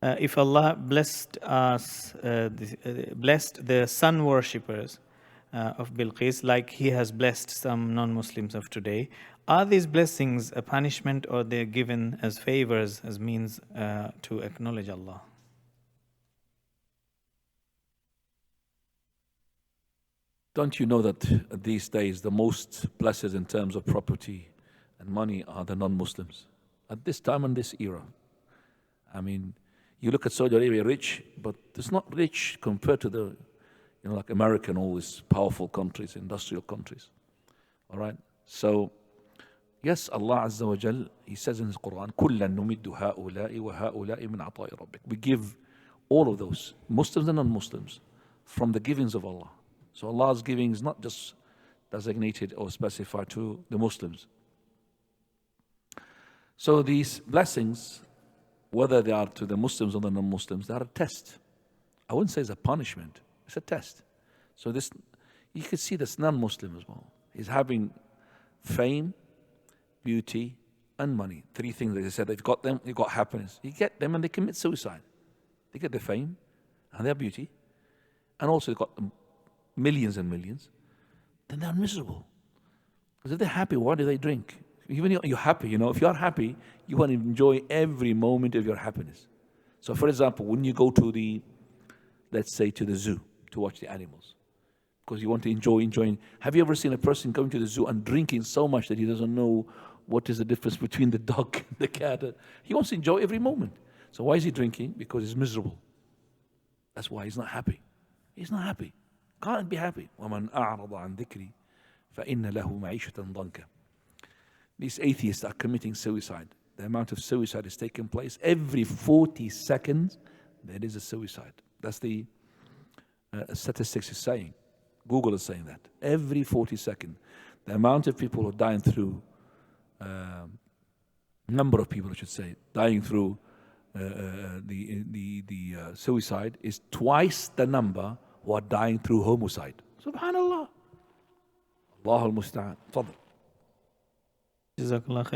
if Allah blessed us, blessed the Sun Worshippers of Bilqees, like He has blessed some non-Muslims of today, are these blessings a punishment, or they're given as favors, as means to acknowledge Allah? Don't you know that these days the most blessed in terms of property and money are the non-Muslims? At this time and this era. I mean, you look at Saudi Arabia, rich, but it's not rich compared to the, like America and all these powerful countries, industrial countries. All right? So, yes, Allah Azza wa Jal, He says in His Quran, كُلًّا نُمِدُّ هَؤُلَاءِ وَهَؤُلَاءِ مِنْ عَطَاءِ رَبِّكَ. We give all of those, Muslims and non-Muslims, from the givings of Allah. So Allah's giving is not just designated or specified to the Muslims. So these blessings, whether they are to the Muslims or the non-Muslims, they are a test. I wouldn't say it's a punishment, it's a test. So this, you can see this non-Muslim as well. He's having fame, beauty, and money. Three things that they said, they've got them, they've got happiness. You get them and they commit suicide. They get their fame and their beauty, and also they've got them millions and millions, then they're miserable. Because if they're happy, why do they drink? Even if you're happy, if you're happy, you want to enjoy every moment of your happiness. So for example, when you go to let's say to the zoo to watch the animals, because you want to enjoy. Have you ever seen a person going to the zoo and drinking so much that he doesn't know what is the difference between the dog and the cat? He wants to enjoy every moment. So why is he drinking? Because he's miserable. That's why he's not happy. He's not happy. Can't be happy. وَمَنْ أَعْرَضَ عَنْ ذِكْرِي فَإِنَّ لَهُ مَعِيشَةً ضَنْكًا. These atheists are committing suicide. The amount of suicide is taking place. Every 40 seconds, there is a suicide. That's the statistics is saying. Google is saying that. Every 40 seconds. The amount of people who are dying through, number of people I should say, dying through the suicide is twice the number who are dying through homicide. Subhanallah. Allahu al-Musta'an. Fadl. Jazakallah khair.